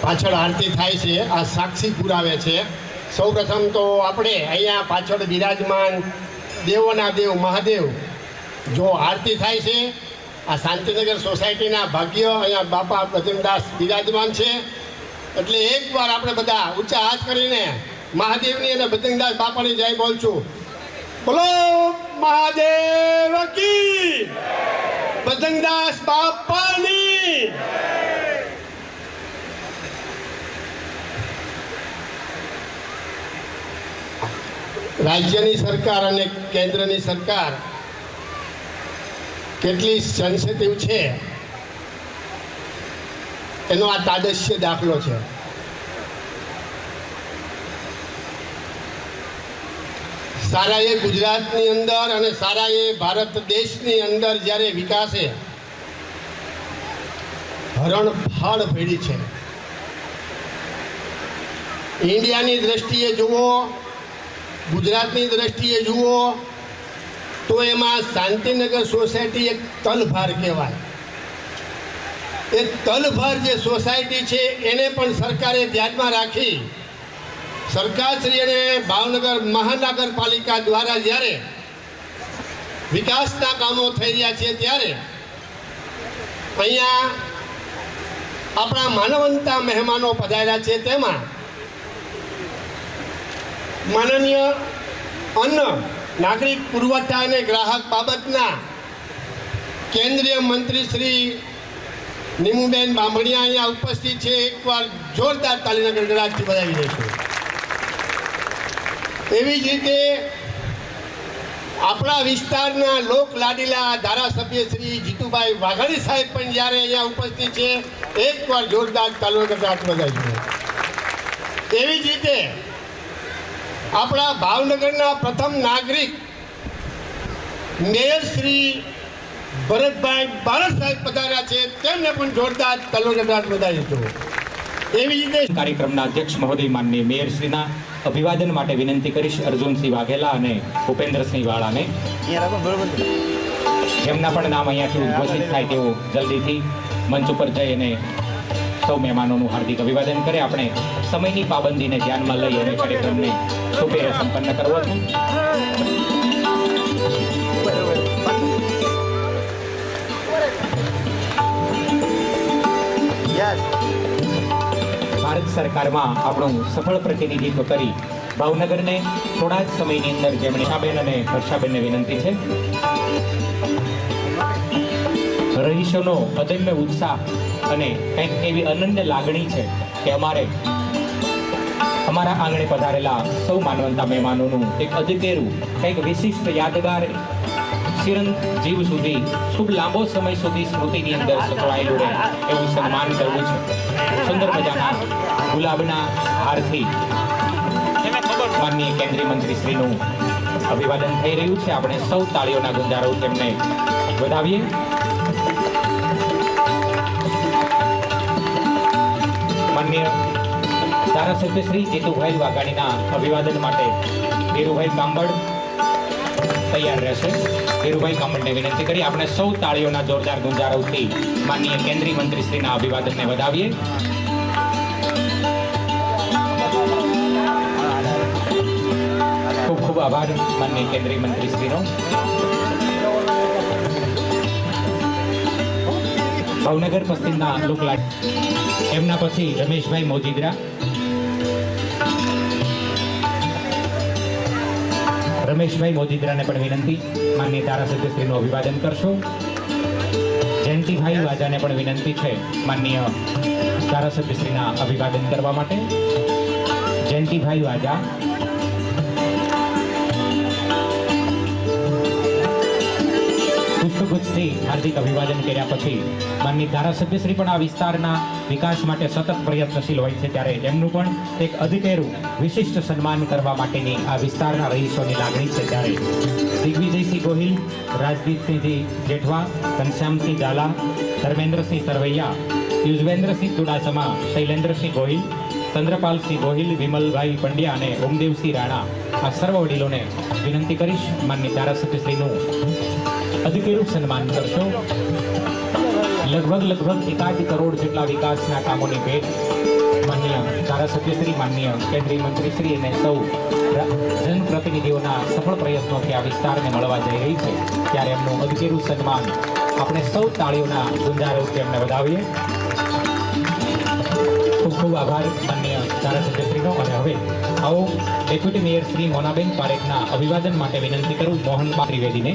પાછળ આરતી થાય છે આ સાક્ષી પુરાવે છે। સૌપ્રથમ તો આપણે અહીંયા પાછળ બિરાજમાન દેવોના દેવ મહાદેવ જો આરતી થાય છે આ શાંતિનગર સોસાયટીના ભાગ્ય અહીંયા બાપા ભજનદાસ બિરાજમાન છે। એટલે એકવાર આપણે બધા ઊંચા હાથ કરીને મહાદેવની અને ભજનદાસ બાપાની જય બોલશું। બોલો મહાદેવ કી ભજનદાસ બાપાની। રાજ્યની સરકાર અને કેન્દ્રની સરકાર કેટલી સેન્સિટિવ છે એનો આ તાદશ્ય દાખલો છે। સારાએ ગુજરાતની અંદર અને સારાએ ભારત દેશની અંદર જ્યારે વિકાસે હરણફાળ ભરી છે, ઇન્ડિયાની દ્રષ્ટિએ જુઓ, ગુજરાતની દ્રષ્ટિએ જુઓ તો એમાં શાંતિનગર સોસાયટી એક તલભાર કહેવાય. એ તલભાર જે સોસાયટી છે એને પણ સરકારે ધ્યાનમાં રાખી સરકારશ્રી અને ભાવનગર મહાનગરપાલિકા દ્વારા જ્યારે વિકાસના કામો થઈ રહ્યા છે ત્યારે અહીંયા આપણા માનવંતા મહેમાનો પધાર્યા છે. તેમાં માનનીય અન્ન નાગરિક પુરવઠા અને ગ્રાહક બાબતના કેન્દ્રીય મંત્રી શ્રી નીમુબેન બામણિયા અહીંયા ઉપસ્થિત છે. એકવાર જોરદાર તાલીના ગડગડાટથી વધાવી દઈશું. એવી જ રીતે આપણા વિસ્તારના લોક લાડીલા ધારાસભ્ય શ્રી જીતુભાઈ વાઘાણી સાહેબ પણ જ્યારે અહીંયા ઉપસ્થિત છે, એકવાર જોરદાર તાલીના ગડગડાટ વધાવીશું. એવી જ રીતે આપણા ભાવનગરના પ્રથમ નાગરિક મેયર શ્રી ભરતભાઈ બારડ સાહેબ પધાર્યા છે, તેમને પણ જોરદાર તાલીના વધાવીશું. એવી રીતે કાર્યક્રમના અધ્યક્ષ મહોદય માનનીય મેયરશ્રીના અભિવાદન માટે વિનંતી કરીશ અર્જુનસિંહ વાઘેલા અને ભૂપેન્દ્રસિંહ વાળાને. એમના પણ નામ અહીંયાથી ઉદ્ઘોષિત થાય તેવું જલ્દીથી મંચ ઉપર જઈ અને સૌ મહેમાનોનું હાર્દિક અભિવાદન કરે. આપણે સમયની પાબંદીને ધ્યાનમાં લઈ અને કાર્યક્રમને સુપેરે સંપન્ન કરવો છે. ભારત સરકારમાં આપણું સફળ પ્રતિનિધિત્વ કરી ભાવનગરને થોડા જ સમયની અંદર જેમણે આશાબેન અને હર્ષાબેનને વિનંતી છે. રહીશોનો અદમ્ય ઉત્સાહ અને કંઈક એવી અનન્ય લાગણી છે કે અમારા આંગણે પધારેલા સૌ માનવંતા મહેમાનોનું એક અદકેરું કંઈક વિશિષ્ટ યાદગાર ચિરંજીવ સુધી ખૂબ લાંબો સમય સુધી સ્મૃતિની અંદર સચવાયેલું રહે એવું સન્માન કરવું છે. સુંદર મજાના ગુલાબના હારથી માનનીય કેન્દ્રીય મંત્રી શ્રીનું અભિવાદન થઈ રહ્યું છે. આપણે સૌ તાળીઓના ગુંજારો તેમને વધાવીએ. માનનીય ધારાસભ્ય શ્રી જીતુભાઈ વાઘાણીના અભિવાદન માટે ધીરુભાઈ કાંબળ તૈયાર રહેશે. ધીરુભાઈ કાંબળને વિનંતી કરી આપણે સૌ તાળીઓના જોરદાર ગુંજારોથી માનનીય કેન્દ્રીય મંત્રી શ્રીના અભિવાદનને વધાવીએ. ખૂબ ખૂબ આભાર માનનીય કેન્દ્રીય મંત્રી શ્રીનો. ભાવનગર પશ્ચિમના લોકલાડ એમના પછી રમેશભાઈ મોજીદ્રા. રમેશભાઈ મોજીદ્રાને પણ વિનંતી માનનીય ધારાસભ્ય શ્રીનું અભિવાદન કરશો. જયંતિભાઈ વાજાને પણ વિનંતી છે માનનીય ધારાસભ્ય શ્રીના અભિવાદન કરવા માટે. જયંતિભાઈ વાજા. પુષ્પગુચ્છથી હાર્દિક અભિવાદન કર્યા પછી માનનીય ધારાસભ્ય શ્રી પણ આ વિસ્તારના વિકાસ માટે સતત પ્રયત્નશીલ હોય છે, ત્યારે એમનું પણ એક અધિકેરું વિશિષ્ટ સન્માન કરવા માટેની આ વિસ્તારના રહીશોની લાગણી છે. ત્યારે દિગ્વિજયસિંહ ગોહિલ, રાજદીપસિંહજી જેઠવા, ઘનશ્યામસિંહ ઝાલા, ધર્મેન્દ્રસિંહ સરવૈયા, યુઝવેન્દ્રસિંહ ચુડાસમા, શૈલેન્દ્રસિંહ ગોહિલ, ચંદ્રપાલસિંહ ગોહિલ, વિમલભાઈ પંડ્યા અને ઓમદેવસિંહ રાણા આ સર્વ વડીલોને વિનંતી કરીશ માનનીય ધારાસભ્ય શ્રીનું અધિકેરું સન્માન કરશો. લગભગ 1.5 કરોડ જેટલા વિકાસના કામોની ભેટ માનનીય ધારાસભ્યશ્રી, માનનીય કેન્દ્રીય મંત્રીશ્રી અને સૌ જનપ્રતિનિધિઓના સફળ પ્રયત્નોથી આ વિસ્તારને મળવા જઈ રહી છે, ત્યારે એમનું અધિકેરું સન્માન આપણે સૌ તાળીઓના ગુંજારોથી એમને વધાવીએ. ખૂબ ખૂબ આભાર માનનીય ધારાસભ્યશ્રીનો. અને હવે આવો ડેપ્યુટી મેયર શ્રી મોનાબેન પારેખના અભિવાદન માટે વિનંતી કરું મોહનબા ત્રિવેદીને.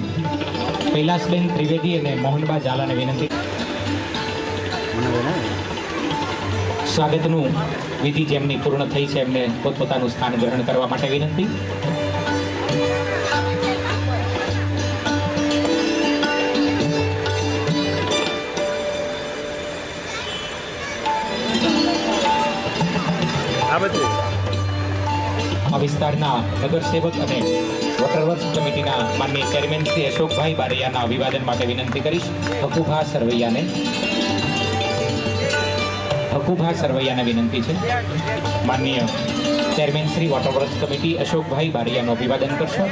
કૈલાસબેન ત્રિવેદી અને મોહનબા ઝાલાને વિનંતી. સ્વાગતનું વિધિ જેમની પૂર્ણ થઈ છે એમને પોતપોતાનું સ્થાન ગ્રહણ કરવા માટે વિનંતી. આ વિસ્તારના નગરસેવક અને વોટરવર્ક્સ કમિટીના માનનીય ચેરમેન શ્રી અશોકભાઈ બારૈયાના અભિવાદન માટે વિનંતી કરીશ. હકુભા સરવૈયાને વિનંતી છે. માનનીય ચેરમેન શ્રી વોટરવર્ક્સ કમિટી અશોકભાઈ બારૈયાનું અભિવાદન કરશો.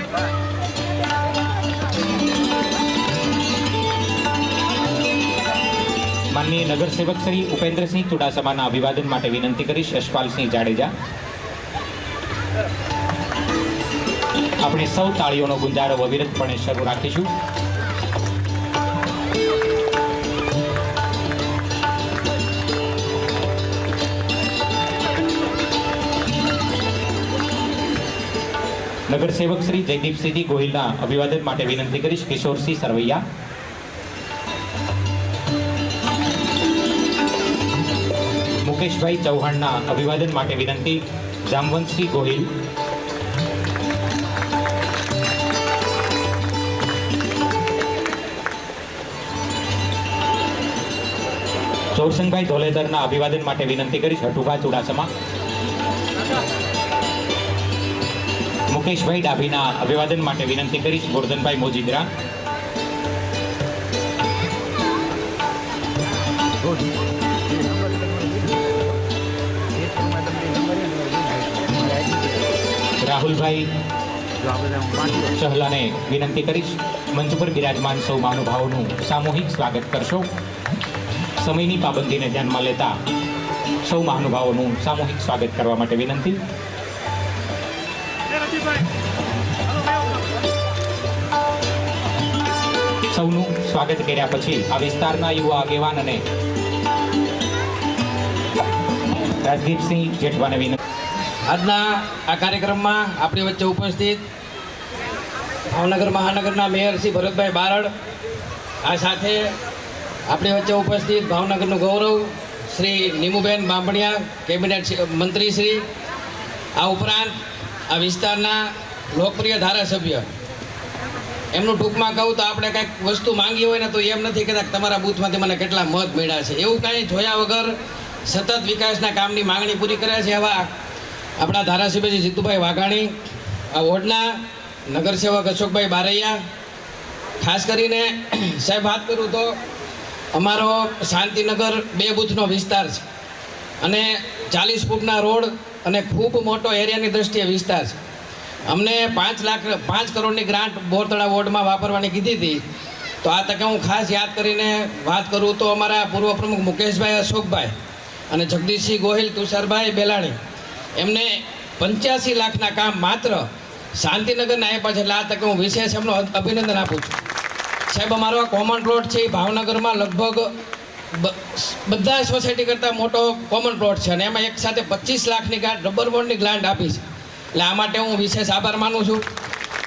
માનનીય નગરસેવક શ્રી ઉપેન્દ્રસિંહ ચુડાસમાના અભિવાદન માટે વિનંતી કરીશ યશપાલસિંહ જાડેજા. આપણે સૌ તાળીઓનો ગુંજારો અવિરતપણે શરૂ રાખીશું. નગરસેવક શ્રી જયદીપસિંહ ગોહિલના અભિવાદન માટે વિનંતી કરીશ કિશોરસિંહ સરવૈયા. મુકેશભાઈ ચૌહાણના અભિવાદન માટે વિનંતી જામવંતસિંહ ગોહિલ. ચોરસંગભાઈ ધોલેધરના અભિવાદન માટે વિનંતી કરીશ હટુભા ચુડાસમા. મુકેશભાઈ ડાભીના અભિવાદન માટે વિનંતી કરીશ ગોરધનભાઈ મોજીદ્રા. રાહુલભાઈ ચહલાને વિનંતી કરીશ મંચ પર બિરાજમાન સૌ મહાનુભાવોનું સામૂહિક સ્વાગત કરશો. સમયની પાબંદીને ધ્યાનમાં લેતા સૌ મહાનુભાવોનું સામૂહિક સ્વાગત કરવા માટે વિનંતી. સૌનું સ્વાગત કર્યા પછી આ વિસ્તારના યુવા આગેવાન અને રાજદીપસિંહ જેઠવાને વિનંતી. આજના આ કાર્યક્રમમાં આપણી વચ્ચે ઉપસ્થિત ભાવનગર મહાનગરના મેયર શ્રી ભરતભાઈ બારડ, આ સાથે આપણી વચ્ચે ઉપસ્થિત ભાવનગરનું ગૌરવ શ્રી નીમુબેન બાંભણિયા, કેબિનેટ મંત્રી શ્રી, આ ઉપરાંત આ વિસ્તારના લોકપ્રિય ધારાસભ્ય. એમનું ટૂંકમાં કહું તો આપણે કંઈક વસ્તુ માંગી હોય ને તો એમ નથી કહેતા કે તમારા બૂથમાંથી મને કેટલા મત મળ્યા છે, એવું કાંઈ જોયા વગર સતત વિકાસના કામની માંગણી પૂરી કરે છે એવા આપણા ધારાસભ્ય શ્રી જીતુભાઈ વાઘાણી, આ વોર્ડના નગરસેવક અશોકભાઈ બારૈયા. ખાસ કરીને સાહેબ વાત કરું તો અમારો શાંતિનગર 2 બૂથનો વિસ્તાર છે અને 40 ફૂટના રોડ અને ખૂબ મોટો એરિયાની દ્રષ્ટિએ વિસ્તાર છે. અમને 5 કરોડની ગ્રાન્ટ બોરતળા વોર્ડમાં વાપરવાની કીધી હતી. તો આ તકે હું ખાસ યાદ કરીને વાત કરું તો અમારા પૂર્વ પ્રમુખ મુકેશભાઈ અશોકભાઈ અને જગદીશસિંહ ગોહિલ, તુષારભાઈ બેલાણી, એમને 85 લાખના કામ માત્ર શાંતિનગરના આપ્યા છે. એટલે આ તકે હું વિશેષ એમનો અભિનંદન આપું છું. સાહેબ, અમારો આ કોમન પ્લોટ છે એ ભાવનગરમાં લગભગ બધા સોસાયટી કરતાં મોટો કોમન પ્લોટ છે અને એમાં એક સાથે 25 લાખની ગ્રાન્ટ રબર બોર્ડની ગ્રાન્ટ આપી છે. એટલે આ માટે હું વિશેષ આભાર માનું છું.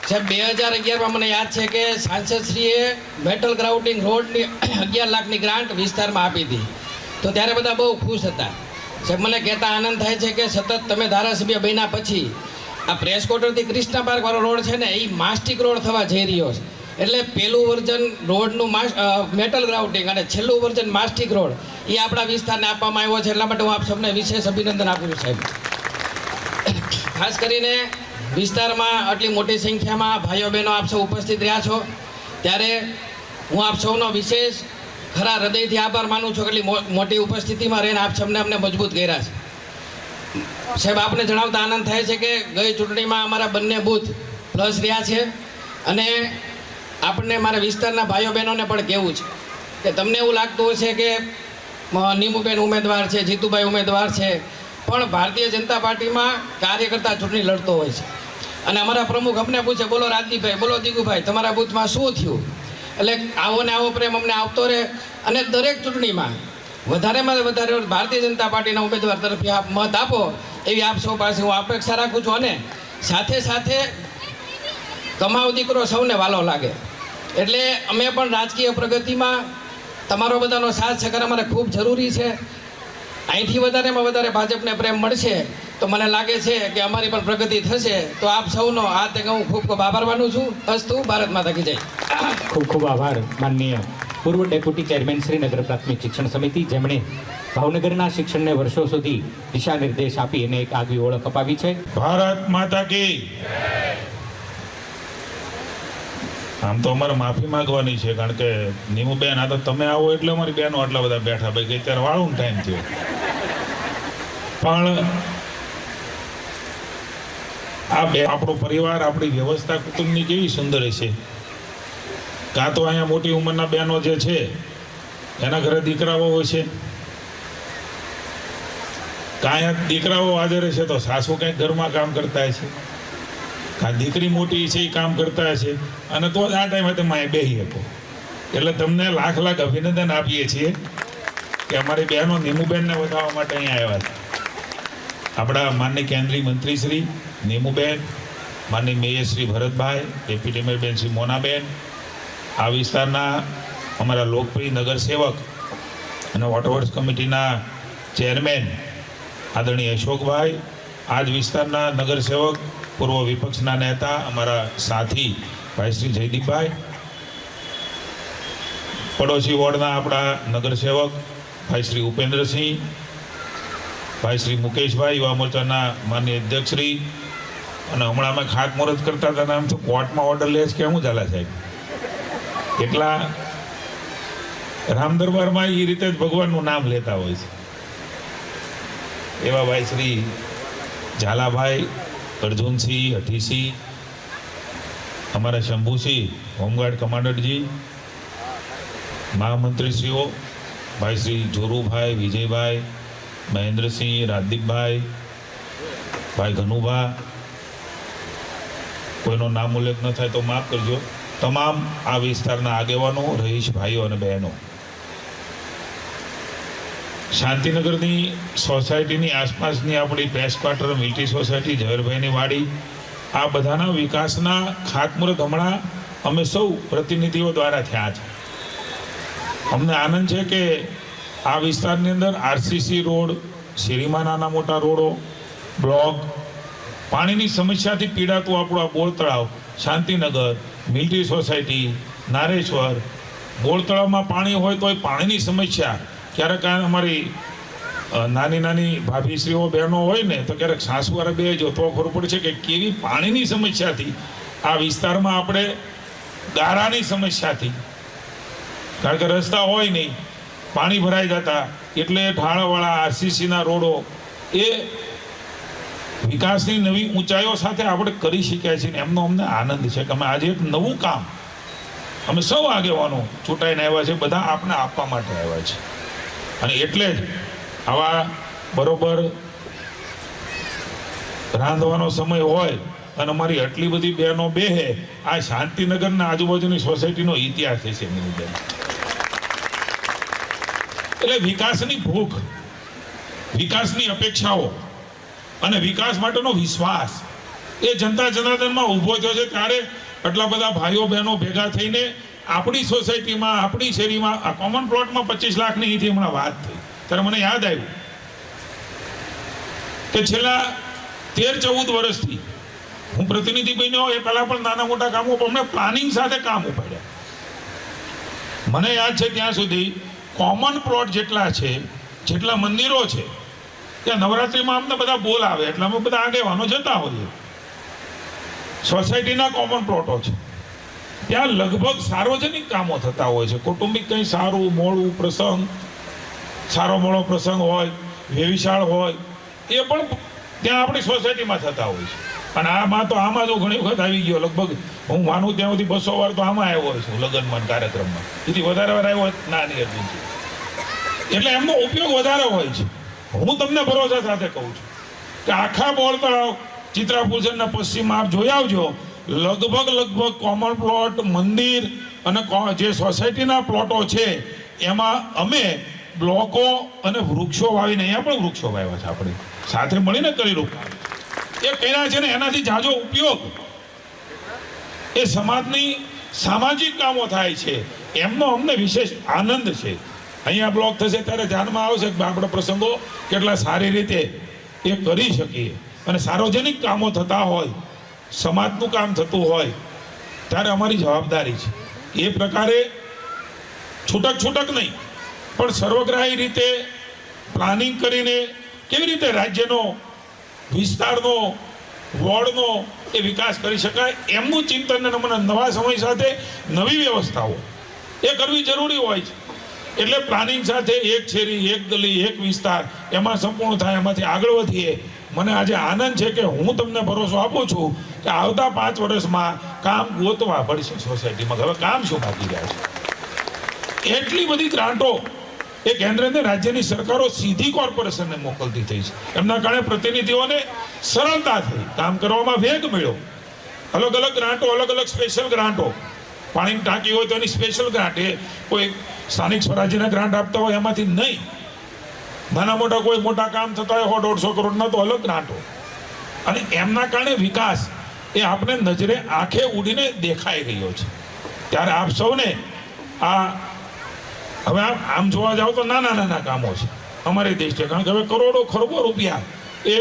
સાહેબ, 2011માં મને યાદ છે કે સાંસદશ્રીએ મેટલ ગ્રાઉન્ડિંગ રોડની 11 લાખની ગ્રાન્ટ વિસ્તારમાં આપી હતી. તો ત્યારે બધા બહુ ખુશ હતા. સાહેબ, મને કહેતા આનંદ થાય છે કે સતત તમે ધારાસભ્ય બન્યા પછી આ પ્રેસ ક્વાર્ટરથી કૃષ્ણા પાર્ક વાળો રોડ છે ને એ માસ્ટિક રોડ થવા જઈ રહ્યો છે. એટલે પહેલું વર્ઝન રોડનું મેટલ ગ્રાઉન્ડિંગ અને છેલ્લું વર્ઝન માસ્ટિક રોડ એ આપણા વિસ્તારને આપવામાં આવ્યો છે. એટલા માટે હું આપ સૌને વિશેષ અભિનંદન આપું છું. સાહેબ, ખાસ કરીને વિસ્તારમાં આટલી મોટી સંખ્યામાં ભાઈઓ બહેનો આપ સૌ ઉપસ્થિત રહ્યા છો ત્યારે હું આપ સૌનો વિશેષ ખરા હૃદયથી આભાર માનું છું. એટલી મોટી ઉપસ્થિતિમાં રહીને આપ સૌને અમને મજબૂત કર્યા છે. સાહેબ, આપને જણાવતા આનંદ થાય છે કે ગઈ ચૂંટણીમાં અમારા બંને બૂથ પ્લસ રહ્યા છે અને આપણને મારા વિસ્તારના ભાઈઓ બહેનોને પણ કહેવું છે કે તમને એવું લાગતું હશે કે નીમુબેન ઉમેદવાર છે, જીતુભાઈ ઉમેદવાર છે, પણ ભારતીય જનતા પાર્ટીમાં કાર્યકર્તા ચૂંટણી લડતો હોય છે અને અમારા પ્રમુખ અમને પૂછે, બોલો રાજદીપભાઈ, બોલો દીગુભાઈ, તમારા બૂથમાં શું થયું? એટલે આવો ને આવો પ્રેમ અમને આવતો રહે અને દરેક ચૂંટણીમાં વધારેમાં વધારે ભારતીય જનતા પાર્ટીના ઉમેદવાર તરફથી આપ મત આપો એવી આપ સૌ પાસે હું અપેક્ષા રાખું છું. અને સાથે સાથે કમાવ દીકરો સૌને વાલો લાગે એટલે અમે પણ રાજકીય પ્રગતિમાં તમારો બધાનો સાથ સહકાર અમારે ખૂબ જરૂરી છે. અહીંથી વધારેમાં વધારે ભાજપને પ્રેમ મળશે તો મને લાગે છે કે અમારી પણ પ્રગતિ થશે. તો આપ સૌનો આ તકે હું ખૂબ ખૂબ આભાર માનું છું. અસ્તુ, ભારત માતા કી જય. ખૂબ ખૂબ આભાર માનનીય પૂર્વ ડેપ્યુટી ચેરમેન શ્રી નગર પ્રાથમિક શિક્ષણ સમિતિ, જેમણે ભાવનગરના શિક્ષણને વર્ષો સુધી દિશા નિર્દેશ આપી અને એક આગવી ઓળખ અપાવી છે. ભારત માતા કી. આમ તો અમારે માફી માંગવાની છે કારણ કે નીમુબેન, આ તો તમે આવો એટલે અમારી બહેનો આટલા બધા બેઠા, ભાઈ કે અત્યારે વાળું ટાઈમ થયો. પણ આપણો પરિવાર, આપણી વ્યવસ્થા કુટુંબની કેવી સુંદર છે. કાં તો અહીંયા મોટી ઉંમરના બહેનો જે છે એના ઘરે દીકરાઓ હોય છે, કાંઈક દીકરાઓ હાજર છે તો સાસુ કંઈક ઘરમાં કામ કરતા હશે, કાં દીકરી મોટી છે એ કામ કરતા હશે, અને તો જ આ ટાઈમે તમે અહીં બેસી શકો. એટલે તમને લાખ લાખ અભિનંદન આપીએ છીએ કે અમારી બહેનો નીમુબેનને વધારવા માટે અહીંયા આવ્યા છે. આપણા માનનીય કેન્દ્રીય મંત્રી શ્રી નીમુબેન, માનનીય mayor Shri Bharatbhai, deputy mayor બેન શ્રી મોનાબેન, આ વિસ્તારના અમારા લોકપ્રિય નગરસેવક અને વોટરવર્ક્સ કમિટીના ચેરમેન આદરણીય અશોકભાઈ, આ જ વિસ્તારના નગરસેવક, પૂર્વ વિપક્ષના નેતા અમારા સાથી ભાઈ શ્રી જયદીપભાઈ, પડોશી વોર્ડના આપણા નગરસેવક ભાઈ શ્રી ઉપેન્દ્રસિંહ, ભાઈ શ્રી મુકેશભાઈ, યુવા મોરચાના માનનીય અધ્યક્ષશ્રી, અને હમણાં અમે ખાતમુહૂર્ત કરતા હતા આમ તો કોર્ટમાં ઓર્ડર લે છે કે શું ચાલે સાહેબ, એટલા રામ દરબારમાં એ રીતે જ ભગવાનનું નામ લેતા હોય છે. એવા ભાઈ શ્રી ઝાલાભાઈ, અર્જુનસિંહ, હઠીસિંહ, અમારા શંભુસિંહ, હોમગાર્ડ કમાન્ડરજી, મહામંત્રીશ્રીઓ ભાઈ શ્રી જોરુભાઈ, વિજયભાઈ, મહેન્દ્રસિંહ, રાજદીપભાઈ, ભાઈ ઘનુભા, કોઈનો નામ ઉલ્લેખ ન થાય તો માફ કરજો, તમામ આ વિસ્તારના આગેવાનો, રહીશ ભાઈઓ અને બહેનો, શાંતિનગરની સોસાયટીની આસપાસની આપણી પ્રેસ ક્વાર્ટર, મિલિટરી સોસાયટી, ઝવેરભાઈની વાડી, આ બધાના વિકાસના ખાતમુહૂર્ત હમણાં અમે સૌ પ્રતિનિધિઓ દ્વારા થયા છે. અમને આનંદ છે કે આ વિસ્તારની અંદર આરસીસી રોડ, શેરીમાં નાના મોટા રોડો, બ્લોક, પાણીની સમસ્યાથી પીડાતું આપણું આ બોર તળાવ, શાંતિનગર, મિલિટરી સોસાયટી, નારેશ્વર, બોર તળાવમાં પાણી હોય તો એ પાણીની સમસ્યા ક્યારેક અમારી નાની નાની ભાભીશ્રીઓ બહેનો હોય ને તો ક્યારેક સાસુવાળા બે જો તો ખબર પડશે કે કેવી પાણીની સમસ્યાથી આ વિસ્તારમાં આપણે ગારાની સમસ્યાથી, કારણ કે રસ્તા હોય નહીં, પાણી ભરાઈ જતા, એટલે ઢાળવાળા આરસીસીના રોડો એ વિકાસની નવી ઊંચાઈઓ સાથે આપણે કરી શક્યા છીએ. એમનો અમને આનંદ છે કે અમે આજે એક નવું કામ અમે સૌ આગેવાનો ચૂંટાઈને આવ્યા છે, બધા આપણે આપવા માટે આવ્યા છે. અને એટલે જ આવા બરોબર રાંધવાનો સમય હોય અને અમારી આટલી બધી બહેનો બેહે, આ શાંતિનગરના આજુબાજુની સોસાયટીનો ઇતિહાસ છે બેન. એટલે વિકાસની ભૂખ, વિકાસની અપેક્ષાઓ અને વિકાસ માટેનો વિશ્વાસ એ જનતા જનાર્દનમાં ઊભો થયો છે. ત્યારે આટલા બધા ભાઈઓ બહેનો ભેગા થઈને આપણી સોસાયટીમાં, આપણી શેરીમાં આ કોમન પ્લોટમાં 25 લાખની અહીંથી હમણાં વાત થઈ ત્યારે મને યાદ આવ્યું કે છેલ્લા 13-14 વર્ષથી હું પ્રતિનિધિ બન્યો, એ પહેલા પણ નાના મોટા કામો અમને પ્લાનિંગ સાથે કામ ઉપાડ્યા. મને યાદ છે ત્યાં સુધી કોમન પ્લોટ જેટલા છે, જેટલા મંદિરો છે, ત્યાં નવરાત્રિમાં અમને બધા બોલાવે એટલે અમે બધા આગેવાનો જતા હોઈએ. સોસાયટીના કોમન પ્લોટો છે, ત્યાં લગભગ સાર્વજનિક કામો થતા હોય છે. કૌટુંબિક કંઈ સારું મોડું પ્રસંગ, સારો મોડો પ્રસંગ હોય, વેવિશાળ હોય, એ પણ ત્યાં આપણી સોસાયટીમાં થતા હોય છે. અને આમાં તો જો ઘણી વખત આવી ગયો, લગભગ હું માનું ત્યાં સુધી 200 વાર તો આમાં આવ્યો હોય છું લગ્નમાં, કાર્યક્રમમાં. એથી વધારે વાર આવ્યો નાની અર્જુન છે, એટલે એમનો ઉપયોગ વધારે હોય છે. હું તમને ભરોસા સાથે કહું છું કે આખા બોર તળાવ, ચિત્રાપુરસરના પશ્ચિમમાં આપ જોઈ આવજો, લગભગ કોમન પ્લોટ, મંદિર અને જે સોસાયટીના પ્લોટો છે એમાં અમે બ્લોકો અને વૃક્ષો વાવીને, અહીંયા પણ વૃક્ષો વાવ્યા છે, આપણે સાથે મળીને કરી રૂપા એ કર્યા છે ને. એનાથી જાજો ઉપયોગ એ સમાજની સામાજિક કામો થાય છે, એમનો અમને વિશેષ આનંદ છે. અહીંયા બ્લોક થશે ત્યારે ધ્યાનમાં આવશે કે આપણે પ્રસંગો કેટલા સારી રીતે એ કરી શકીએ. અને સાર્વજનિક કામો થતા હોય, સમાજનું કામ થતું હોય ત્યારે અમારી જવાબદારી છે એ પ્રકારે છૂટક નહીં પણ સર્વગ્રાહી રીતે પ્લાનિંગ કરીને કેવી રીતે રાજ્યનો, વિસ્તારનો, વોર્ડનો એ વિકાસ કરી શકાય એમનું ચિંતન અને મને નવા સમય સાથે નવી વ્યવસ્થાઓ એ કરવી જરૂરી હોય છે. એટલે પ્લાનિંગ સાથે એક શેરી, એક ગલી, એક વિસ્તાર એમાં સંપૂર્ણ થાય, એમાંથી આગળ વધીએ. મને આજે આનંદ છે કે હું તમને ભરોસો આપું છું કે આવતા 5 વર્ષમાં કામ ગોતવા પડશે સોસાયટીમાં. હવે કામ શું બાકી રહ્યા છે એટલી બધી ગ્રાન્ટો એ કેન્દ્ર અને રાજ્યની સરકારો સીધી કોર્પોરેશનને મોકલતી થઈ છે. એમના કારણે પ્રતિનિધિઓને સરળતા થઈ, કામ કરવામાં વેગ મળ્યો. અલગ અલગ ગ્રાન્ટો, અલગ અલગ સ્પેશિયલ ગ્રાન્ટો, પાણીની ટાંકી હોય તો એની સ્પેશિયલ ગ્રાન્ટ, એ કોઈ સ્થાનિક સ્વરાજ્યના ગ્રાન્ટ આપતા હોય એમાંથી નહીં. નાના મોટા કોઈ મોટા કામ થતા હોય 100-150 કરોડના તો અલગ ગ્રાન્ટો. અને એમના કારણે વિકાસ એ આપણે નજરે આંખે ઉડીને દેખાઈ રહ્યો છે. ત્યારે આપ સૌને આ હવે આમ જોવા જાવ તો નાના નાના કામો છે અમારે દેશ છે, કારણ કે હવે કરોડો ખરબો રૂપિયા એ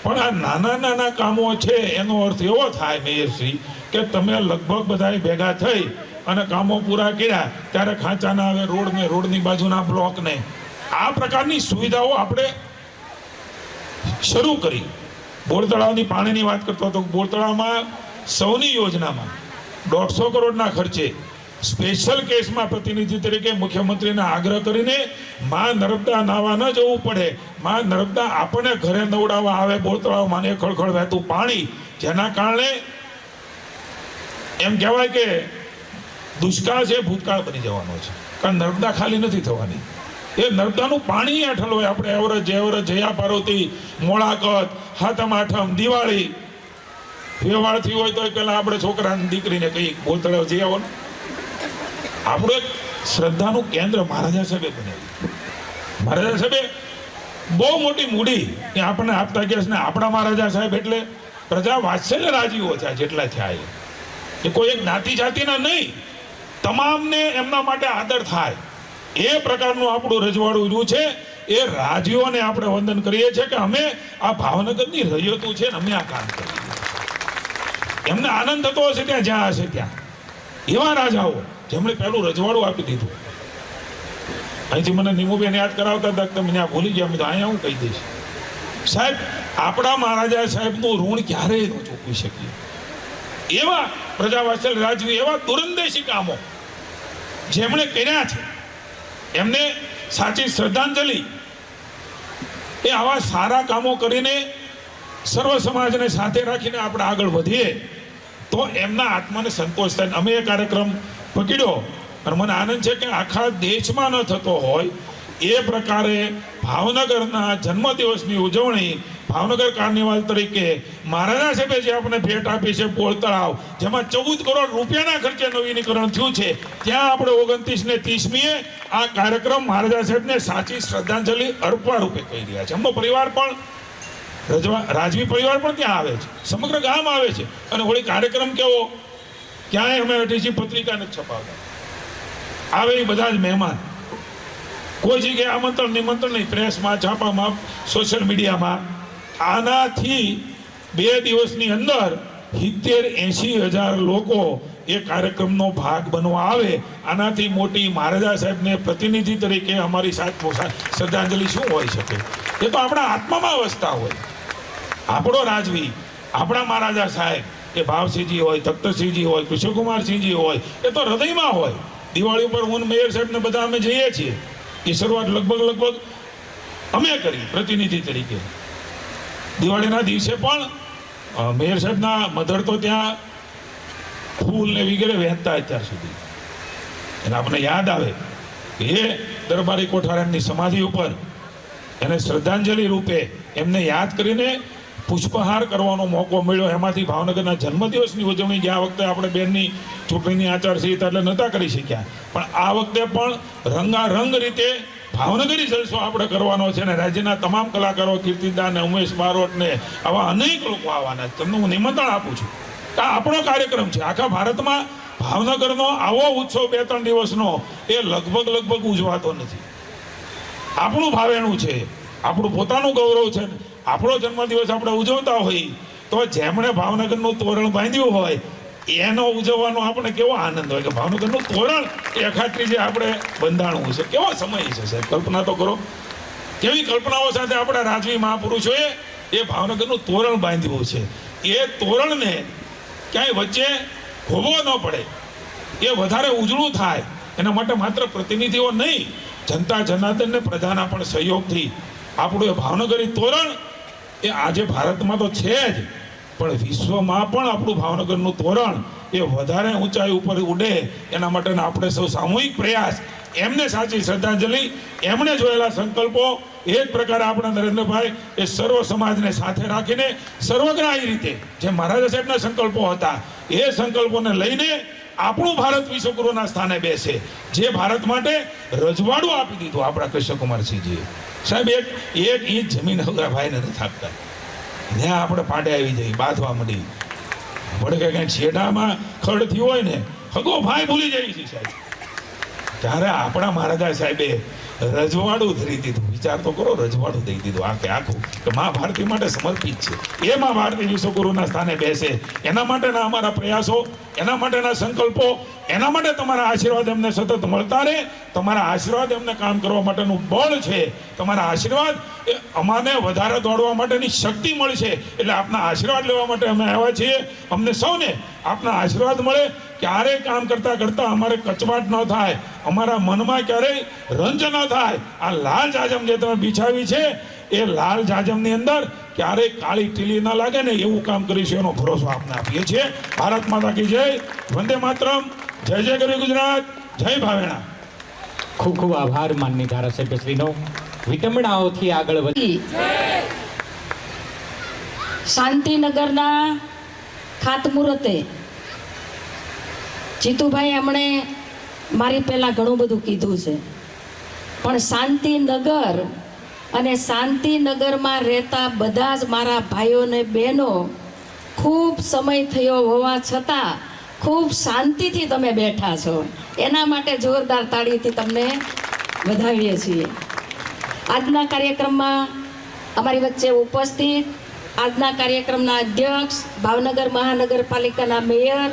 પણ આ નાના નાના કામો છે. એનો અર્થ એવો થાય મેયરશ્રી કે તમે લગભગ બધા ભેગા થઈ અને કામો પૂરા કર્યા ત્યારે ખાંચાના આવે રોડને, રોડની બાજુના બ્લોકને, આ પ્રકારની સુવિધાઓ આપણે શરૂ કરી. બોર તળાવની પાણીની વાત કરતો હતો. બોર તળાવમાં સૌની યોજનામાં 150 કરોડના ખર્ચે સ્પેશિયલ કેસમાં પ્રતિનિધિ તરીકે મુખ્યમંત્રીને આગ્રહ કરીને માં નર્મદા નાવા ન જવું પડે, માં નર્મદા આપણને ઘરે નવડાવવા આવે બોર તળાવમાં ને ખળખળ વહેતું પાણી, જેના કારણે એમ કહેવાય કે દુષ્કાળ છે ભૂતકાળ બની જવાનો છે. કારણ નર્મદા ખાલી નથી થવાની. એ નર્મદાનું પાણી હેઠળ હોય. આપણે એવરેજ જયા પાર્વતી, મોળાકત, હાતમ આઠમ, દિવાળી, વ્યવહારથી હોય તો પેલા આપણે છોકરાની દીકરીને કહીએ બોર તળાવ જઈ આવો ને. આપણું એક શ્રદ્ધાનું કેન્દ્ર મહારાજા સાહેબે બનાવ્યું. મહારાજા સાહેબે બહુ મોટી મૂડી એ આપણને આપતા ગયા છે ને. આપણા મહારાજા સાહેબ એટલે પ્રજા વાત્સલ્ય રાજીઓ થયા જેટલા થયા એ કોઈ એક જ્ઞાતિ જાતિના નહીં, તમામને એમના માટે આદર થાય એ પ્રકારનું આપણું રજવાડું રહ્યું છે. એ રાજીઓને આપણે વંદન કરીએ છીએ કે અમે આ ભાવનગરની રૈયતું છે ને અમે આ કામ કરીએ. એમને આનંદ થતો હશે ત્યાં જ્યાં હશે ત્યાં. એવા રાજાઓ જેમણે પહેલું રજવાડું આપી દીધું. અહીંથી મને નિમુબેન યાદ કરાવતા હતા કે તમે ત્યાં ભૂલી ગયા. મેં તો અહીંયા હું કહી દઈશ સાહેબ, આપણા મહારાજા સાહેબનું ઋણ ક્યારેય ન ચૂકવી શકીએ. એવા પ્રજાવાત્સલ્ય રાજવી, એવા દૂરંદેશી કામો જેમણે કર્યા છે, એમને સાચી શ્રદ્ધાંજલિ. એ આવા સારા કામો કરીને સર્વ સમાજને સાથે રાખીને આપણે આગળ વધીએ તો એમના આત્માને સંતોષ થાય. અમે એ કાર્યક્રમ પકડ્યો અને મને આનંદ છે કે આખા દેશમાં ન થતો હોય એ પ્રકારે ભાવનગરના જન્મદિવસની ઉજવણી ભાવનગર કાર્નિવાલ તરીકે મહારાજા સાહેબે જે આપણે ભેટ આપી છે બોર તળાવ, જેમાં 14 કરોડ રૂપિયાના ખર્ચે નવીનીકરણ થયું છે, ત્યાં આપણે 29 ને 30મીએ આ કાર્યક્રમ મહારાજા સાહેબને સાચી શ્રદ્ધાંજલિ અર્પવા રૂપે કહી રહ્યા છે. એમનો પરિવાર પણ રાજવી પરિવાર પણ ત્યાં આવે છે, સમગ્ર ગામ આવે છે. અને વળી કાર્યક્રમ કેવો, ક્યાંય અમે અઢીસી પત્રિકા નથી છપાવતા. આવે એ બધા જ મહેમાન, કોઈ જગ્યાએ આમંત્રણ નિમંત્રણ નહીં, પ્રેસમાં, છાપામાં, સોશિયલ મીડિયામાં. આનાથી 2 દિવસની અંદર 70-80 હજાર લોકો એ કાર્યક્રમનો ભાગ બનવા આવે. આનાથી મોટી મહારાજા સાહેબને પ્રતિનિધિ તરીકે અમારી સાથે શ્રદ્ધાંજલિ શું હોઈ શકે? એ તો આપણા આત્મામાં વસતા હોય. આપણો રાજવી, આપણા મહારાજા સાહેબ, એ ભાવસિંહજી હોય, તખ્તસિંહજી હોય, કૃષ્ણકુમારસિંહજી હોય, એ તો હૃદયમાં હોય. દિવાળી ઉપર હું મેયર સાહેબને બધા અમે જઈએ છીએ. એ શરૂઆત લગભગ અમે કરી પ્રતિનિધિ તરીકે. દિવાળીના દિવસે પણ મેયર સાહેબના મધર તો ત્યાં ફૂલ ને વગેરે વહેંચતા અત્યાર સુધી. અને આપણને યાદ આવે કે એ દરબારી કોઠારામની સમાધિ ઉપર એને શ્રદ્ધાંજલિ રૂપે એમને યાદ કરીને પુષ્પહાર કરવાનો મોકો મળ્યો. એમાંથી ભાવનગરના જન્મદિવસની ઉજવણી ગયા વખતે આપણે બેનની ચૂંટણીની આચારસંહિતા એટલે નહોતા કરી શક્યા, પણ આ વખતે પણ રંગારંગ રીતે ભાવનગરી જલસો આપણે કરવાનો છે. અને રાજ્યના તમામ કલાકારો, કીર્તિદાન, ઉમેશ બારોટને આવા અનેક લોકો આવવાના છે. તમને હું નિમંત્રણ આપું છું. આ આપણો કાર્યક્રમ છે. આખા ભારતમાં ભાવનગરનો આવો ઉત્સવ 2-3 દિવસનો એ લગભગ ઉજવાતો નથી. આપણું ભાવેણું છે, આપણું પોતાનું ગૌરવ છે. આપણો જન્મદિવસ આપણે ઉજવતા હોઈએ તો જેમણે ભાવનગરનું તોરણ બાંધ્યું હોય એનો ઉજવવાનો આપણે કેવો આનંદ હોય કે ભાવનગરનું તોરણ એ અખાત્રી જે આપણે બંધાણું છે. કેવો સમય છે સાહેબ, કલ્પના તો કરો. કેવી કલ્પનાઓ સાથે આપણા રાજવી મહાપુરુષોએ એ ભાવનગરનું તોરણ બાંધ્યું છે. એ તોરણને ક્યાંય વચ્ચે ખોબો ન પડે, એ વધારે ઉજળું થાય એના માટે માત્ર પ્રતિનિધિઓ નહીં, જનતા જનાર્દનને પ્રજાના પણ સહયોગથી આપણું એ ભાવનગરી તોરણ એ આજે ભારતમાં તો છે જ, પણ વિશ્વમાં પણ આપણું ભાવનગરનું તોરણ એ વધારે ઊંચાઈ ઉપર ઉડે એના માટેના આપણે સૌ સામૂહિક પ્રયાસ એમને સાચી શ્રદ્ધાંજલિ. એમણે જોયેલા સંકલ્પો એ જ પ્રકારે આપણા નરેન્દ્રભાઈ એ સર્વ સમાજને સાથે રાખીને સર્વગ્રાહી રીતે જે મહારાજા સાહેબના સંકલ્પો હતા એ સંકલ્પોને લઈને આપણું ભારત વિશ્વગુરુના સ્થાને બેસે. જે ભારત માટે રજવાડું આપી દીધું આપણા કૃષ્ણકુમારસિંહજીએ. સાહેબ એક ઇંચ જમીન હવે ભાઈને નથી આપતા, ત્યાં આપણે પાડે આવી જઈએ, બાંધવા મળી વડે કંઈ છેડામાં ખડ થયું હોય ને હગો ભાઈ ભૂલી જાય છે સાહેબ. ત્યારે આપણા મહારાજા સાહેબે રજવાડું ધરી દીધું. વિચાર તો કરો, રજવાડું દઈ દીધું આખે આખું કે મા ભારતી માટે સમર્પિત છે. એ મા ભારતી વિશ્વગુરુના સ્થાને બેસે. એના માટેના અમારા પ્રયાસો, એના માટેના સંકલ્પો, એના માટે તમારા આશીર્વાદ એમને સતત મળતા રહે. તમારા આશીર્વાદ એમને કામ કરવા માટેનું બળ છે. તમારા આશીર્વાદ એ અમાને વધારે દોડવા માટેની શક્તિ મળશે. એટલે આપના આશીર્વાદ લેવા માટે અમે આવ્યા છીએ. અમને સૌને આપના આશીર્વાદ મળે. ક્યારેય કામ કરતા કરતા અમારે કચવાટ ન થાય, અમારા મનમાં ક્યારેય રંજ ન થાય. આ લાલ જાજમ જે તમે બિછાવી છે એ લાલ જાજમની અંદર ક્યારેય કાળી ટીલી ન લાગે ને એવું કામ કરીશું એનો ભરોસો આપને આપીએ છીએ. ભારત માતા કી જય, વંદે માતરમ, જય જય ગરવી ગુજરાત, જય ભાવેણા. ખૂબ ખૂબ આભાર માનની ધારાસભ્યશ્રીનો. વિટંબણાઓથી આગળ વધી શાંતિનગરના ખાતમુહૂર્તે જીતુભાઈ એમણે મારી પહેલાં ઘણું બધું કીધું છે, પણ શાંતિનગર અને શાંતિનગરમાં રહેતા બધા જ મારા ભાઈઓ ને બહેનો ખૂબ સમય થયો હોવા છતાં ખૂબ શાંતિથી તમે બેઠા છો. એના માટે જોરદાર તાળીથી તમને વધાવીએ છીએ. આજના કાર્યક્રમમાં અમારી વચ્ચે ઉપસ્થિત આજના કાર્યક્રમના અધ્યક્ષ, ભાવનગર મહાનગરપાલિકાના મેયર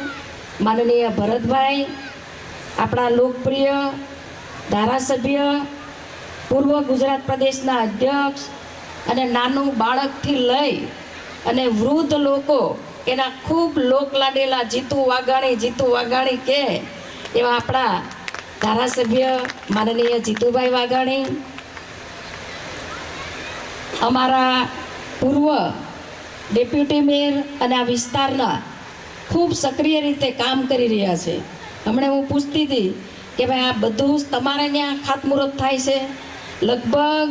માનનીય ભરતભાઈ, આપણા લોકપ્રિય ધારાસભ્ય, પૂર્વ ગુજરાત પ્રદેશના અધ્યક્ષ અને નાનું બાળકથી લઈ અને વૃદ્ધ લોકો એના ખૂબ લોકલાડેલા જીતુ વાઘાણી કે એવા આપણા ધારાસભ્ય માનનીય જીતુભાઈ વાઘાણી, અમારા પૂર્વ ડેપ્યુટી મેયર અને આ વિસ્તારના ખૂબ સક્રિય રીતે કામ કરી રહ્યા છે. હમણાં હું પૂછતી હતી કે ભાઈ આ બધું જ તમારે ત્યાં ખાતમુહૂર્ત થાય છે. લગભગ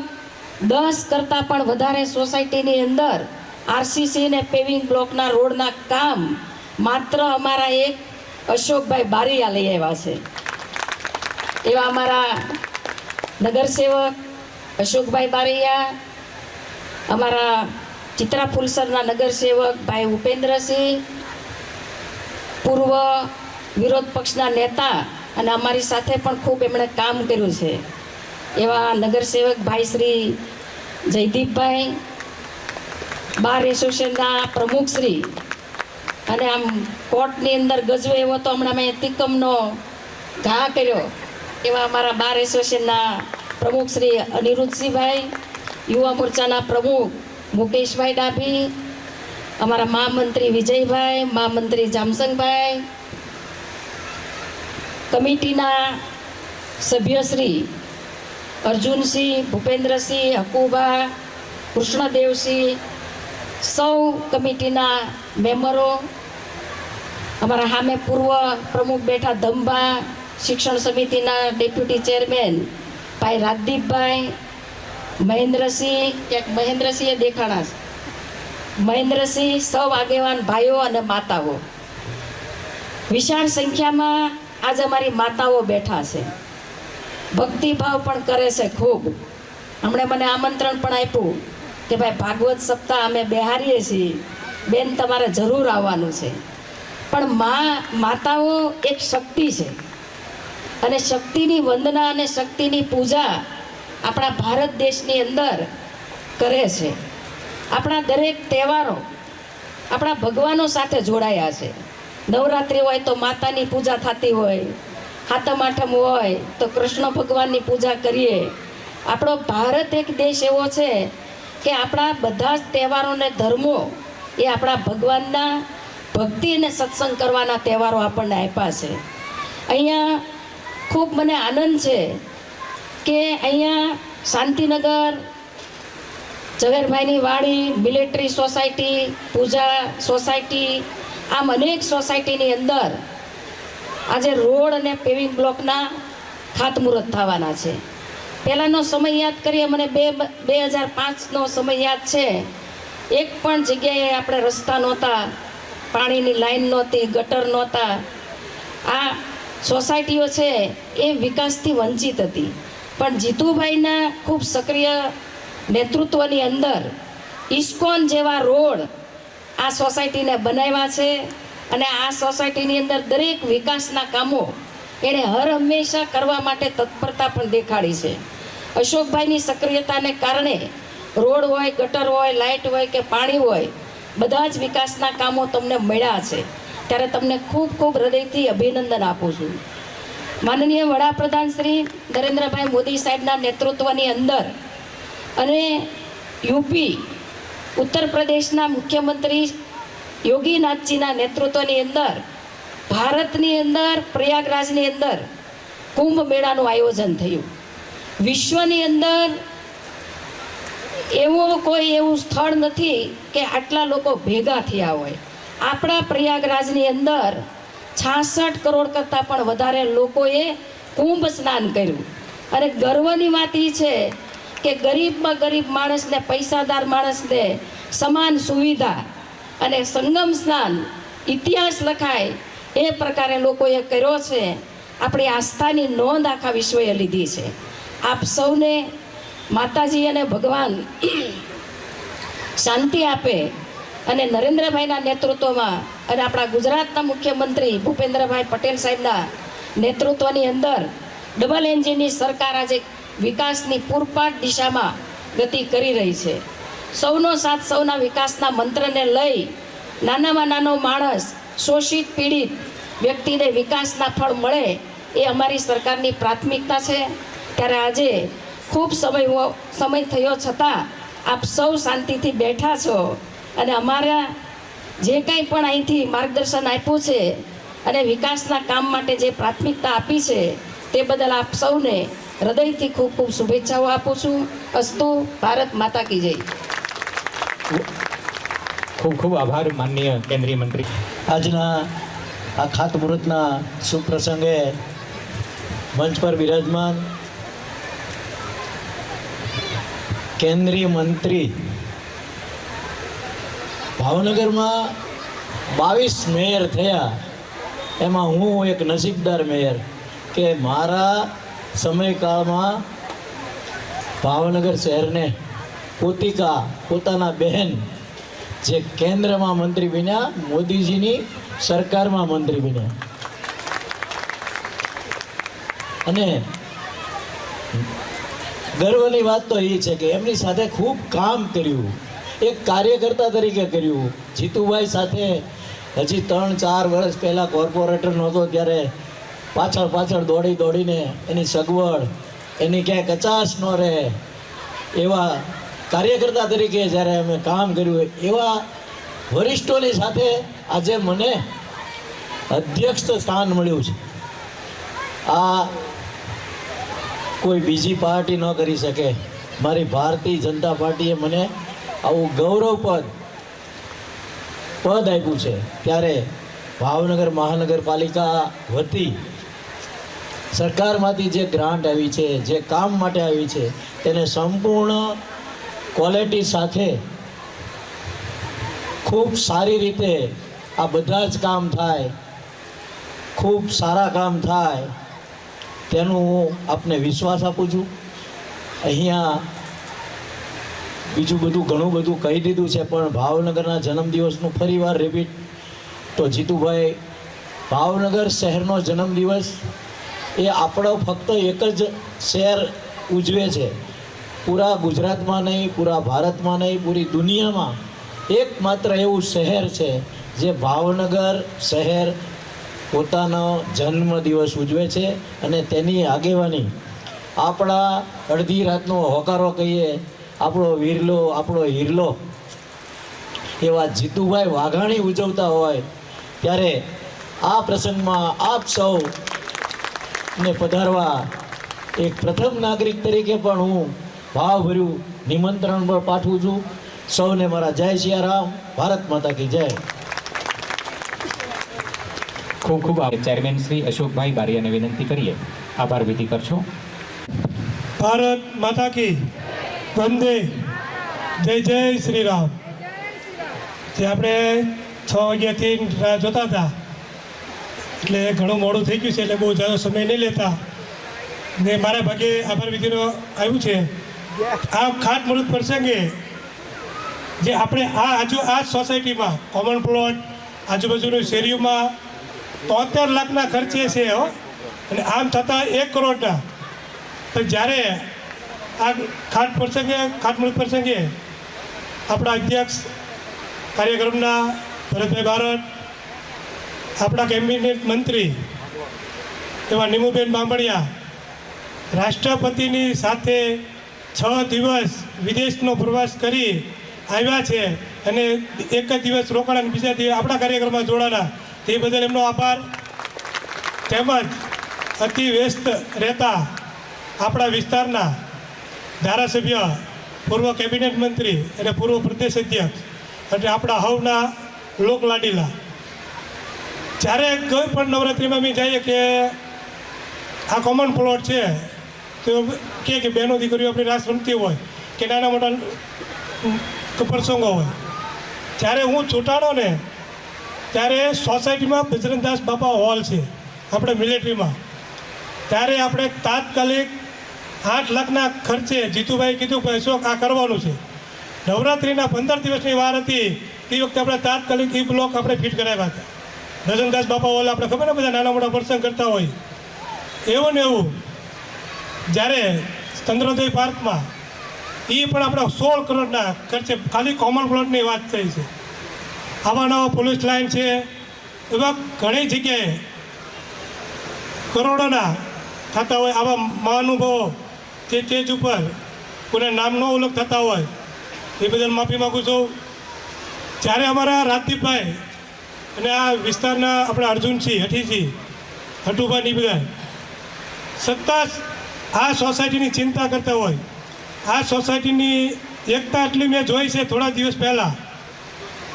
10 કરતાં પણ વધારે સોસાયટીની અંદર આરસીસી ને પેવિંગ બ્લોકના રોડના કામ માત્ર અમારા એક અશોકભાઈ બારીયા લઈ આવ્યા છે. એવા અમારા નગરસેવક અશોકભાઈ બારીયા, અમારા ચિત્રા ફુલસરના નગરસેવક ભાઈ ઉપેન્દ્રસિંહ, પૂર્વ વિરોધ પક્ષના નેતા અને અમારી સાથે પણ ખૂબ એમણે કામ કર્યું છે એવા નગરસેવક ભાઈ શ્રી જયદીપભાઈ, બાર એસોસિએશનના પ્રમુખ શ્રી, અને આમ કોર્ટની અંદર ગજવે એવો તો હમણાં મેં તિકમનો ઘા કર્યો એવા અમારા બાર એસોસિએશનના પ્રમુખ શ્રી અનિરુદ્ધસિંહભાઈ, યુવા મોરચાના પ્રમુખ મુકેશભાઈ ડાભી, અમારા મહામંત્રી વિજયભાઈ, મહામંત્રી જામસંગભાઈ, કમિટીના સભ્યશ્રી અર્જુનસિંહ, ભૂપેન્દ્રસિંહ, હકુબા, કૃષ્ણદેવસિંહ, સૌ કમિટીના મેમ્બરો, અમારા સામે પૂર્વ પ્રમુખ બેઠા ધંબા શિક્ષણ સમિતિના ડેપ્યુટી ચેરમેન ભાઈ રાજદીપભાઈ, મહેન્દ્રસિંહ, ક્યાંક મહેન્દ્રસિંહે દેખાણા છે, મહેન્દ્રસિંહ, સૌ આગેવાન ભાઈઓ અને માતાઓ, વિશાળ સંખ્યામાં આજે અમારી માતાઓ બેઠા છે. ભક્તિભાવ પણ કરે છે ખૂબ. હમણાં મને આમંત્રણ પણ આપ્યું કે ભાઈ ભાગવત સપ્તાહ અમે બેહારીએ છીએ, બેન તમારે જરૂર આવવાનું છે. પણ માતાઓ એક શક્તિ છે અને શક્તિની વંદના અને શક્તિની પૂજા આપણા ભારત દેશની અંદર કરે છે. આપણા દરેક તહેવારો આપણા ભગવાનો સાથે જોડાયા છે. નવરાત્રિ હોય તો માતાની પૂજા થતી હોય, સાતમ આઠમ હોય તો કૃષ્ણ ભગવાનની પૂજા કરીએ. આપણો ભારત એક દેશ એવો છે કે આપણા બધા જ તહેવારોને ધર્મો એ આપણા ભગવાનના ભક્તિ અને સત્સંગ કરવાના તહેવારો આપણને આપ્યા છે. અહીંયા ખૂબ મને આનંદ છે કે અહીંયા શાંતિનગર, ઝવેરભાઈની વાડી, મિલિટરી સોસાયટી, પૂજા સોસાયટી, આમ અનેક સોસાયટીની અંદર આજે રોડ અને પેવિંગ બ્લોકના ખાતમુહૂર્ત થવાના છે. પહેલાંનો સમય યાદ કરીએ, મને 2005નો સમય યાદ છે. એક પણ જગ્યાએ આપણે રસ્તા નહોતા, પાણીની લાઈન નહોતી, ગટર નહોતા. આ સોસાયટીઓ છે એ વિકાસથી વંચિત હતી. પણ જીતુભાઈના ખૂબ સક્રિય નેતૃત્વની અંદર ઇસ્કોન જેવા રોડ આ સોસાયટીને બનાવ્યા છે. અને આ સોસાયટીની અંદર દરેક વિકાસના કામો એણે હર હંમેશા કરવા માટે તત્પરતા પણ દેખાડી છે. અશોકભાઈની સક્રિયતાને કારણે રોડ હોય, ગટર હોય, લાઇટ હોય કે પાણી હોય, બધા જ વિકાસના કામો તમને મળ્યા છે. ત્યારે તમને ખૂબ ખૂબ હૃદયથી અભિનંદન આપું છું. માનનીય વડાપ્રધાન શ્રી નરેન્દ્રભાઈ મોદી સાહેબના નેતૃત્વની અંદર અને યુપી ઉત્તર પ્રદેશના મુખ્યમંત્રી યોગીનાથજીના નેતૃત્વની અંદર ભારતની અંદર પ્રયાગરાજની અંદર કુંભ મેળાનું આયોજન થયું. વિશ્વની અંદર એવું સ્થળ નથી કે આટલા લોકો ભેગા થયા હોય. આપણા પ્રયાગરાજની અંદર 66 કરોડ કરતાં પણ વધારે લોકોએ કુંભ સ્નાન કર્યું. અને ગર્વની વાત એ છે કે ગરીબમાં ગરીબ માણસને, પૈસાદાર માણસને સમાન સુવિધા અને સંગમ સ્નાન ઇતિહાસ લખાય એ પ્રકારે લોકોએ કર્યો છે. આપણી આસ્થાની નોંધ આખા વિશ્વએ લીધી છે. આપ સૌને માતાજી અને ભગવાન શાંતિ આપે અને નરેન્દ્રભાઈના નેતૃત્વમાં અને આપણા ગુજરાતના મુખ્યમંત્રી ભૂપેન્દ્રભાઈ પટેલ સાહેબના નેતૃત્વની અંદર ડબલ એન્જિનની સરકાર આજે વિકાસની પૂરપાટ દિશામાં ગતિ કરી રહી છે. સૌનો સાથ સૌના વિકાસના મંત્રને લઈ નાનામાં નાનો માણસ, શોષિત પીડિત વ્યક્તિને વિકાસના ફળ મળે એ અમારી સરકારની પ્રાથમિકતા છે. ત્યારે આજે ખૂબ સમય થયો છતાં આપ સૌ શાંતિથી બેઠા છો અને અમારા જે કંઈ પણ અહીંથી માર્ગદર્શન આપ્યું છે અને વિકાસના કામ માટે જે પ્રાથમિકતા આપી છે તે બદલ આપ સૌને હૃદયથી ખૂબ ખૂબ શુભેચ્છાઓ આપું છું. અસ્તુ. ભારત માતા કી જય. ખૂબ ખૂબ આભાર માનનીય કેન્દ્રીય મંત્રી. આજના આ ખાતમુહૂર્તના શુભ પ્રસંગે મંચ પર બિરાજમાન કેન્દ્રીય મંત્રી, ભાવનગરમાં 22 મેયર થયા, એમાં હું એક નસીબદાર મેયર કે મારા સમયકાળમાં ભાવનગર શહેરને પોતાના બહેન જે કેન્દ્રમાં મંત્રી બન્યા, મોદીજીની સરકારમાં મંત્રી બન્યા. અને ગર્વની વાત તો એ છે કે એમની સાથે ખૂબ કામ કર્યું, એક કાર્યકર્તા તરીકે કર્યું. જીતુભાઈ સાથે હજી 3-4 વર્ષ પહેલાં કોર્પોરેટર નહોતો ત્યારે પાછળ દોડીને એની સગવડ, એની ક્યાંય કચાશ ન રહે એવા કાર્યકર્તા તરીકે જ્યારે અમે કામ કર્યું, એવા વરિષ્ઠોની સાથે આજે મને અધ્યક્ષ સ્થાન મળ્યું છે. આ કોઈ બીજી પાર્ટી ન કરી શકે. મારી ભારતીય જનતા પાર્ટીએ મને આવું ગૌરવપદ આપ્યું છે. ત્યારે ભાવનગર મહાનગરપાલિકા વતી સરકારમાંથી જે ગ્રાન્ટ આવી છે, જે કામ માટે આવી છે, તેને સંપૂર્ણ ક્વોલિટી સાથે ખૂબ સારી રીતે આ બધા જ કામ થાય, ખૂબ સારા કામ થાય તેનું હું આપને વિશ્વાસ આપું છું. અહીંયા બીજું બધું ઘણું બધું કહી દીધું છે, પણ ભાવનગરના જન્મદિવસનું ફરીવાર રિપીટ તો જીતુભાઈ, ભાવનગર શહેરનો જન્મદિવસ એ આપણો ફક્ત એક જ શહેર ઉજવે છે, પૂરા ગુજરાતમાં નહીં, પૂરા ભારતમાં નહીં, પૂરી દુનિયામાં એકમાત્ર એવું શહેર છે જે ભાવનગર શહેર પોતાનો જન્મદિવસ ઉજવે છે. અને તેની આગેવાની આપણા અડધી રાતનો હોકારો કહીએ, આપણો વીરલો, આપણો હીરલો એવા જીતુભાઈ વાઘાણી ઉજવતા હોય ત્યારે આ પ્રસંગમાં આપ સૌને પધારવા એક પ્રથમ નાગરિક તરીકે પણ હું ભાવભર્યું નિમંત્રણ પણ પાઠવું છું. સૌને મારા જય સિયારામ, ભારત માતા કી જય. ખૂબ ખૂબ ચેરમેન શ્રી અશોકભાઈ બારિયાને વિનંતી કરીએ આભાર વિધિ કરશો. ભારત માતા કી વંદે, જય જય શ્રી રામ. જે આપણે 6 વાગ્યાથી રાહ જોતા હતા, એટલે ઘણું મોડું થઈ ગયું છે, એટલે બહુ જાજો સમય નહીં લેતા ને મારા ભાગે આભાર વિધિનો આવ્યું છે. આ ખાતમુહૂર્ત પ્રસંગે જે આપણે આ સોસાયટીમાં કોમન પ્લોટ આજુબાજુની શેરીઓમાં 73 લાખના ખર્ચે છે હો, અને આમ થતાં 1 કરોડના. તો જ્યારે આ ખાતમુહૂર્ત પ્રસંગે આપણા અધ્યક્ષ કાર્યક્રમના ભરતભાઈ બારડ, આપણા કેબિનેટ મંત્રી એવા નીમુબેન બાંભણિયા રાષ્ટ્રપતિની સાથે 6 દિવસ વિદેશનો પ્રવાસ કરી આવ્યા છે અને એક જ દિવસ રોકાણ અને બીજા દિવસ આપણા કાર્યક્રમમાં જોડાના, તે બદલ એમનો આભાર. તેમજ અતિ વ્યસ્ત રહેતા આપણા વિસ્તારના ધારાસભ્ય, પૂર્વ કેબિનેટ મંત્રી અને પૂર્વ પ્રદેશ અધ્યક્ષ અને આપણા હવના લોકલાડીલા, જ્યારે કોઈ પણ નવરાત્રિમાં અમે જઈએ કે આ કોમન પ્લોટ છે તો કે બહેનો દીકરીઓ આપણી રાસ રમતી હોય કે નાના મોટા પ્રસંગો હોય, જ્યારે હું ચૂંટાણો ને ત્યારે સોસાયટીમાં બજરંગદાસ બાપા હોલ છે આપણે મિલિટરીમાં, ત્યારે આપણે તાત્કાલિક 8 લાખના ખર્ચે જીતુભાઈ કીધું કે અશોક આ કરવાનું છે. નવરાત્રિના 15 દિવસની વાર હતી, તે વખતે આપણે તાત્કાલિક એ બ્લોક આપણે ફિટ કરાવ્યા હતા. બજરંગદાસ બાપા હોલ આપણે ખબર ને બધા નાના મોટા પ્રસંગ કરતા હોય એવું ને એવું. જ્યારે ચંદ્રોદય પાર્કમાં એ પણ આપણા 16 કરોડના ખર્ચે ખાલી કોમન પ્લોટની વાત થઈ છે. આવા નવા પોલીસ લાઇન છે, એવા ઘણી જગ્યાએ કરોડોના થતા હોય. આવા મહાનુભાવો જે સ્ટેજ ઉપર કોઈને નામનો ઉલ્લેખ થતા હોય એ બદલ માફી માગું છું. જ્યારે અમારા રાજદીપભાઈ અને આ વિસ્તારના આપણા અર્જુનસિંહ હઠુભાઈ બધા સતત આ સોસાયટીની ચિંતા કરતા હોય. આ સોસાયટીની એકતા એટલી મેં જોઈ છે થોડા દિવસ પહેલાં,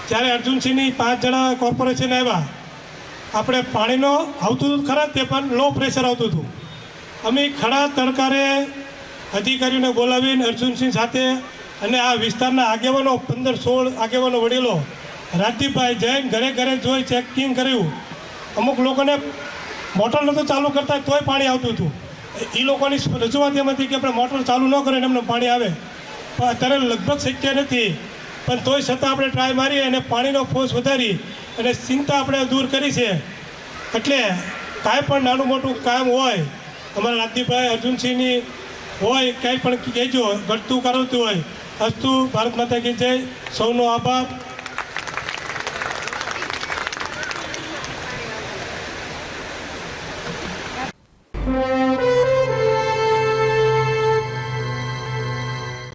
જ્યારે અર્જુનસિંહની 5 જણા કોર્પોરેશન આવ્યા, આપણે પાણીનો આવતું હતું ખરા, તે પણ લો પ્રેશર આવતું હતું. અમે ખડા તડકારે અધિકારીઓને બોલાવીને અર્જુનસિંહ સાથે અને આ વિસ્તારના આગેવાનો 15-16 આગેવાનો વડીલો રાજદીપભાઈ જૈન ઘરે ઘરે જોઈ ચેકિંગ કર્યું. અમુક લોકોને મોટર નહોતું ચાલુ કરતા તોય પાણી આવતું હતું. એ લોકોની રજૂઆત એમ હતી કે આપણે મોટર ચાલુ ન કરીએ એમને પાણી આવે, પણ અત્યારે લગભગ શક્ય નથી. પણ તોય છતાં આપણે ટ્રાય મારી અને પાણીનો ફોર્સ વધારી અને ચિંતા આપણે દૂર કરી છે. એટલે કાંઈ પણ નાનું મોટું કામ હોય, અમારા રાજદીપભાઈ અર્જુનસિંહની હોય, કાંઈ પણ કહેજો, ઘટતું કરાવતું હોય. અસ્તુ. ભારત માતા કી જય. સૌનો આભાર.